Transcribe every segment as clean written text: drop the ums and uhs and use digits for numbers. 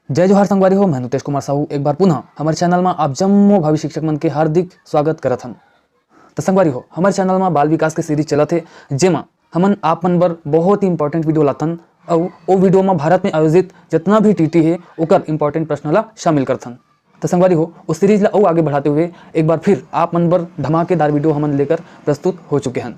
जय जोहार संगवारी हो। मैं नुतेश कुमार साहू एक बार पुनः हमारे चैनल में आप जम्मो भावी शिक्षक मन के हार्दिक स्वागत करत हन। तो संगवारी हो, हमारे चैनल में बाल विकास के सीरीज चलत है, जेमा हमन आप मन बर बहुत ही इंपॉर्टेंट वीडियो लाथन और वो वीडियो में भारत में आयोजित जितना भी टीटी है ओकर इंपॉर्टेंट प्रश्न ला शामिल करथन। तो संगवारी हो, उस सीरीज ला और आगे बढ़ाते हुए एक बार फिर आप मन बर धमाकेदार वीडियो हमन लेकर प्रस्तुत हो चुके हैं।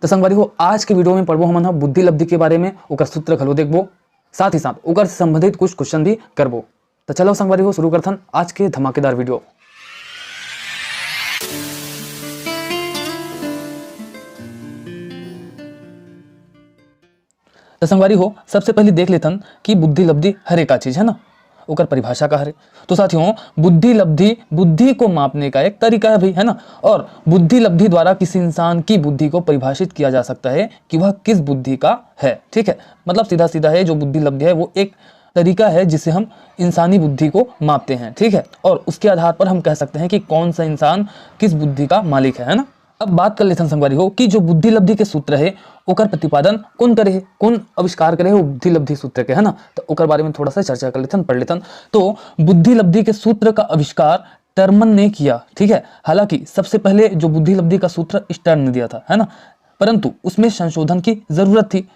तो संगवारी हो, आज के वीडियो में पढ़बो हमन बुद्धि लब्धि के बारे में, ओकर सूत्र घलो देखबो, साथ ही साथ ओकर से संबंधित कुछ क्वेश्चन भी करबो। तो चलो संगवारी हो, शुरू करथन आज के धमाकेदार वीडियो। तो संगवारी हो, सबसे पहले देख लेथन कि बुद्धि लब्धि हर एक चीज है ना, ओकर परिभाषा का हरे। तो साथियों, बुद्धि लब्धि बुद्धि को मापने का एक तरीका है भाई, है ना। और बुद्धि लब्धि द्वारा किसी इंसान की बुद्धि को परिभाषित किया जा सकता है कि वह किस बुद्धि का है। ठीक है, मतलब सीधा सीधा है, जो बुद्धि लब्धि है वो एक तरीका है जिससे हम इंसानी बुद्धि को मापते हैं। ठीक है, और उसके आधार पर हम कह सकते हैं कि कौन सा इंसान किस बुद्धि का मालिक है ना। अब बात कर लेते हैं संगवारी हो कि जो बुद्धि लब्धि के सूत्र है ओकर प्रतिपादन कौन करे है, कौन आविष्कार करे है बुद्धि लब्धि सूत्र के, है ना। तो ओकर बारे में थोड़ा सा चर्चा कर लेते हैं, पढ़ लेते हैं। तो बुद्धि लब्धि के सूत्र का आविष्कार टर्मन ने किया। ठीक है, हालांकि सबसे पहले जो बुद्धि लब्धि का सूत्र स्टर्न ने दिया था, है ना, परंतु उसमें संशोधन की जरूरत थी।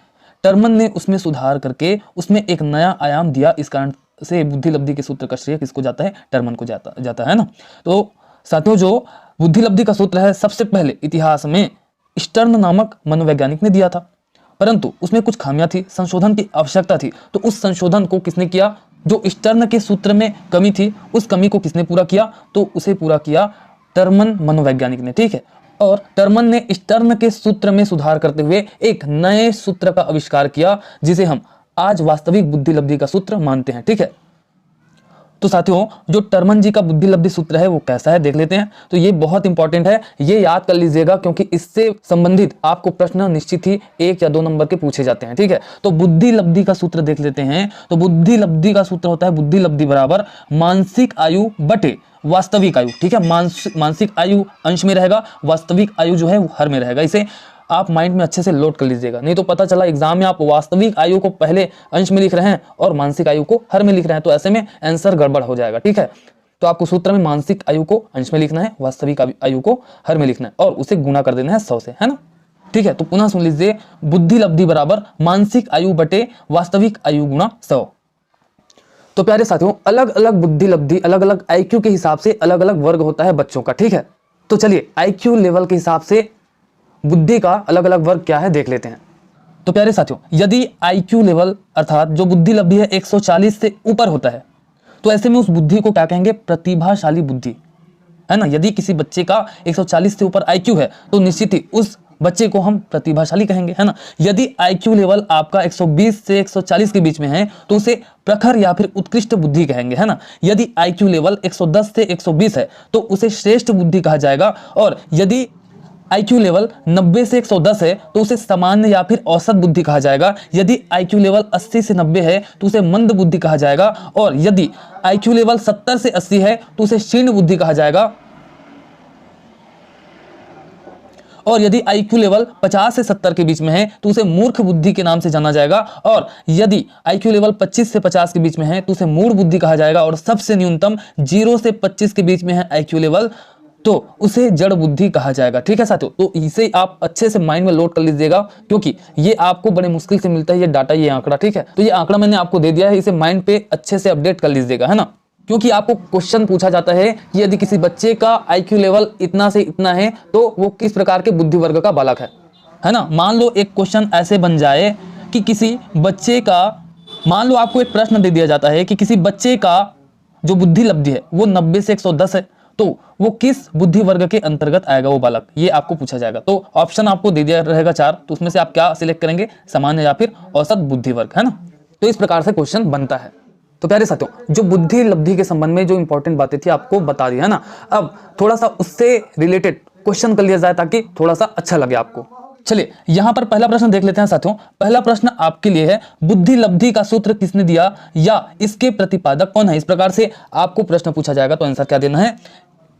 टर्मन ने उसमें सुधार करके उसमें एक नया आयाम दिया। इस कारण से बुद्धि लब्धि के सूत्र का श्रेय किसको जाता है? टर्मन को जाता है ना। तो साथियों, जो बुद्धि लब्धि का सूत्र है सबसे पहले इतिहास में स्टर्न नामक मनोवैज्ञानिक ने दिया था, परंतु उसमें कुछ खामियां थी, संशोधन की आवश्यकता थी। तो उस संशोधन को किसने किया? जो स्टर्न के सूत्र में कमी थी, उस कमी को किसने पूरा किया? तो उसे पूरा किया टर्मन मनोवैज्ञानिक ने। ठीक है, और टर्मन ने स्टर्न के सूत्र में सुधार करते हुए एक नए सूत्र का आविष्कार किया जिसे हम आज वास्तविक बुद्धि लब्धि का सूत्र मानते हैं। ठीक है, तो साथियों, जो टर्मन जी का बुद्धि लब्धि सूत्र है वो कैसा है देख लेते हैं। तो ये बहुत इंपॉर्टेंट है, ये याद कर लीजिएगा क्योंकि इससे संबंधित आपको प्रश्न निश्चित ही 1 या 2 नंबर के पूछे जाते हैं। ठीक है, तो बुद्धि लब्धि का सूत्र देख लेते हैं। तो बुद्धि लब्धि का सूत्र होता है बुद्धि लब्धि बराबर मानसिक आयु बटे वास्तविक आयु। ठीक है, मानसिक आयु अंश में रहेगा, वास्तविक आयु जो है वो हर में रहेगा। इसे आप माइंड में अच्छे से लोड कर लीजिएगा, नहीं तो पता चला एग्जाम में आप वास्तविक आयु को पहले अंश में लिख रहे हैं और मानसिक आयु को हर में लिख रहे हैं, तो ऐसे में आंसर गड़बड़ हो जाएगा। ठीक है, तो आपको सूत्र में मानसिक आयु को अंश में लिखना है, वास्तविक आयु को हर में लिखना है और उसे गुणा कर देना है 100 से, है ना। ठीक है, तो पुनः सुन लीजिए, बुद्धि लब्धि बराबर मानसिक आयु बटे वास्तविक आयु गुणा 100। तो प्यारे साथियों, अलग अलग बुद्धि लब्धि अलग अलग IQ के हिसाब से अलग अलग वर्ग होता है बच्चों का। ठीक है, तो चलिए IQ लेवल के हिसाब से बुद्धि का अलग अलग वर्ग क्या है देख लेते हैं। तो प्यारे साथियों, यदि IQ लेवल अर्थात जो बुद्धि लब्धि है 140 से ऊपर होता है तो ऐसे में उस बुद्धि को क्या कहेंगे? प्रतिभाशाली बुद्धि, है ना। यदि किसी बच्चे का 140 से ऊपर IQ है तो निश्चित ही उस बच्चे को हम प्रतिभाशाली कहेंगे, है ना। यदि IQ लेवल आपका 120 से 140 के बीच में है तो उसे प्रखर या फिर उत्कृष्ट बुद्धि कहेंगे, है ना। यदि IQ लेवल 110 से 120 है तो उसे श्रेष्ठ बुद्धि कहा जाएगा। और यदि IQ लेवल 90 से 110 है तो उसे सामान्य या फिर औसत बुद्धि कहा जाएगा। यदि IQ लेवल 80 से 90 है तो उसे मंद बुद्धि कहा जाएगा। और यदि IQ लेवल 70 से 80 है तो उसे क्षीण बुद्धि कहा जाएगा। और यदि IQ लेवल 50 से 70 के बीच में है तो उसे मूर्ख बुद्धि के नाम से जाना जाएगा। और यदि IQ लेवल 25 से 50 के बीच में है तो उसे मूढ़ बुद्धि कहा जाएगा। और सबसे न्यूनतम 0 से 25 के बीच में है IQ लेवल तो उसे जड़ बुद्धि कहा जाएगा। ठीक है साथियों, तो इसे आप अच्छे से माइंड में लोड कर लीजिएगा क्योंकि ये आपको बड़े मुश्किल से मिलता है, ये डाटा, ये आंकड़ा। ठीक है, तो ये आंकड़ा मैंने आपको दे दिया है, इसे माइंड पे अच्छे से अपडेट कर लीजिएगा, है ना। क्योंकि आपको क्वेश्चन पूछा जाता है कि यदि किसी बच्चे का IQ लेवल इतना से इतना है तो वो किस प्रकार के बुद्धि वर्ग का बालक है ना। मान लो एक क्वेश्चन ऐसे बन जाए कि किसी बच्चे का, मान लो आपको एक प्रश्न दे दिया जाता है कि किसी बच्चे का जो बुद्धि लब्धि है वो 90 से 110 है तो वो किस बुद्धि वर्ग के अंतर्गत आएगा वो बालक, ये आपको पूछा जाएगा। तो ऑप्शन आपको दे दिया रहेगा 4, तो उसमें से आप क्या सिलेक्ट करेंगे? सामान्य या फिर औसत बुद्धि वर्ग, है ना। तो इस प्रकार से क्वेश्चन बनता है। तो प्यारे साथियों, जो बुद्धि लब्धि के संबंध में जो इंपॉर्टेंट बातें थी आपको बता दी, है ना। अब थोड़ा सा उससे रिलेटेड क्वेश्चन कर लिया जाए ताकि थोड़ा सा अच्छा लगे आपको। चलिए यहां पर पहला प्रश्न देख लेते हैं साथियों। पहला प्रश्न आपके लिए है, बुद्धि लब्धि का सूत्र किसने दिया या इसके प्रतिपादक कौन है? इस प्रकार से आपको प्रश्न पूछा जाएगा तो आंसर क्या देना है?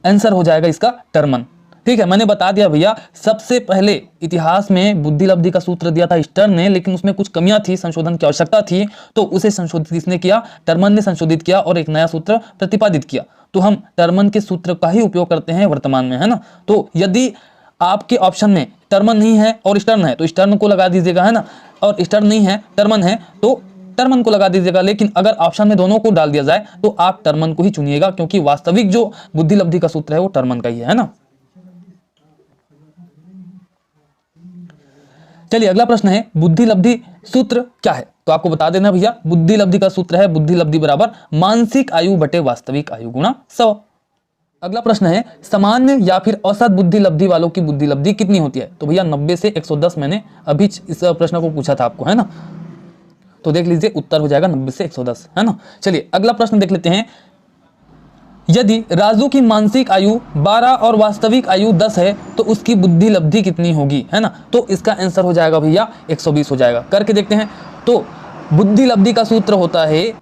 आंसर हो जाएगा इसका टर्मन। ठीक है, मैंने बता दिया भैया, सबसे पहले इतिहास में बुद्धि लब्धि का सूत्र दिया था स्टर्न ने, लेकिन उसमें कुछ कमियां थी, संशोधन की आवश्यकता थी, तो उसे संशोधित किसने किया? टर्मन ने संशोधित किया और एक नया सूत्र प्रतिपादित किया। तो हम टर्मन के सूत्र का ही उपयोग करते हैं वर्तमान में, है ना। तो यदि आपके ऑप्शन में टर्मन नहीं है और स्टर्न है तो स्टर्न को लगा दीजिएगा, है ना, और स्टर्न नहीं है टर्मन है तो टर्मन को लगा दीजिएगा। लेकिन अगर ऑप्शन में दोनों को डाल दिया जाए तो आप टर्मन को ही चुनिएगा, क्योंकि वास्तविक जो बुद्धि लब्धि का सूत्र है वो टर्मन का ही है ना। चलिए अगला प्रश्न है, बुद्धि लब्धि सूत्र क्या है? तो आपको बता देना भैया, बुद्धि लब्धि का सूत्र है बुद्धि लब्धि बराबर मानसिक आयु बटे वास्तविक आयु गुणा 100। अगला प्रश्न है, सामान्य या फिर औसत बुद्धि लब्धि वालों की बुद्धि लब्धि कितनी होती है? तो भैया 90 से 110, मैंने अभी इस प्रश्न को पूछा था आपको, है ना। तो देख लीजिए उत्तर हो जाएगा 90 से 110, है ना। चलिए अगला प्रश्न देख लेते हैं, यदि राजू की मानसिक आयु 12 और वास्तविक आयु 10 है तो उसकी बुद्धि लब्धि कितनी होगी, है ना। तो इसका आंसर हो जाएगा भैया 120 हो जाएगा। करके देखते हैं। तो बुद्धि लब्धि का सूत्र होता है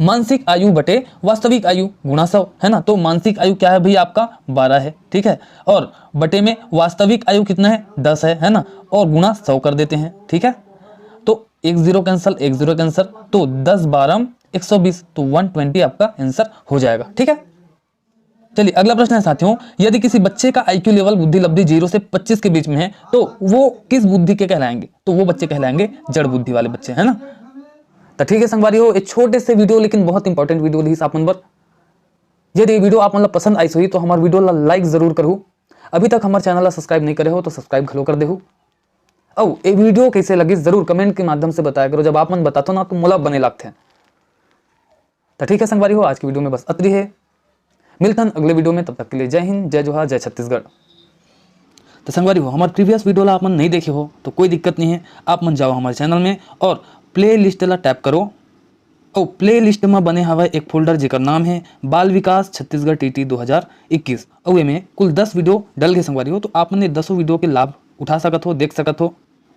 मानसिक आयु बटे वास्तविक आयु गुणा 100, है ना। तो मानसिक आयु क्या है भैया आपका 12 है, ठीक है, और बटे में वास्तविक आयु कितना है 10 है ना, और गुणा 100 कर देते हैं, ठीक है। तो 1 0 कैंसल, 1 0 कैंसल, तो 10 12 120, तो 120 आपका आंसर हो जाएगा, ठीक है। चलिए अगला प्रश्न है साथियों, यदि किसी बच्चे का आईक्यू लेवल बुद्धि लब्धि 0 से 25 के बीच में है तो वो किस बुद्धि के कहलाएंगे? तो वो बच्चे कहलाएंगे जड़ बुद्धि वाले बच्चे, है ना। तो ठीक है संगवारी हो, एक छोटे से वीडियो लेकिन बहुत इंपॉर्टेंट वीडियो रही आप मन पर। यदि वीडियो आप मतलब पसंद आई सही तो हमारे वीडियो ला लाइक जरूर करूँ। अभी तक हमारे चैनल ला सब्सक्राइब नहीं करे हो तो सब्सक्राइब खलो कर देहू। और ये वीडियो कैसे लगी जरूर कमेंट के माध्यम से बताया करो, जब आप मन बताते हो ना तो मोला बने लगते हैं। तो ठीक है संगवारी हो, आज की वीडियो में बस अतरी है, मिलते हैं अगले वीडियो में, तब तक के लिए जय हिंद, जय जोहार, जय छत्तीसगढ़। तो संगवारी हो, हमारे प्रीवियस वीडियो ला आप मन नहीं देखे हो तो कोई दिक्कत नहीं है, आप मन जाओ हमारे चैनल में और प्ले लिस्ट ला टैप करो, और प्ले लिस्ट में बने हवा एक फोल्डर जेकर नाम है बाल विकास छत्तीसगढ़ टीटी 2021, और ये में कुल 10 वीडियो डल के संगवारी हो। तो आप मन 10 वीडियो के लाभ उठा सकत हो, देख सकत हो,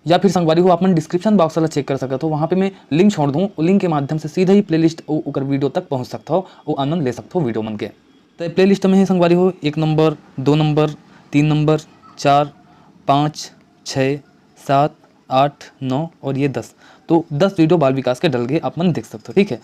या फिर संगवारी हो आप मन डिस्क्रिप्शन बॉक्स वाला चेक कर सकत हो, वहाँ पे मैं लिंक छोड़ दूँ, लिंक के माध्यम से सीधा ही प्ले लिस्ट और वीडियो तक पहुँच सकता हो, वो आनंद ले सकते हो वीडियो मन के। तो प्ले लिस्ट में है संगवारी हो 1 नंबर, 2 नंबर, 3 नंबर, 4, 5, 6, 7, 8, 9 और ये 10, तो 10 वीडियो बाल विकास के डल गए, आप मन देख सकते हो, ठीक है।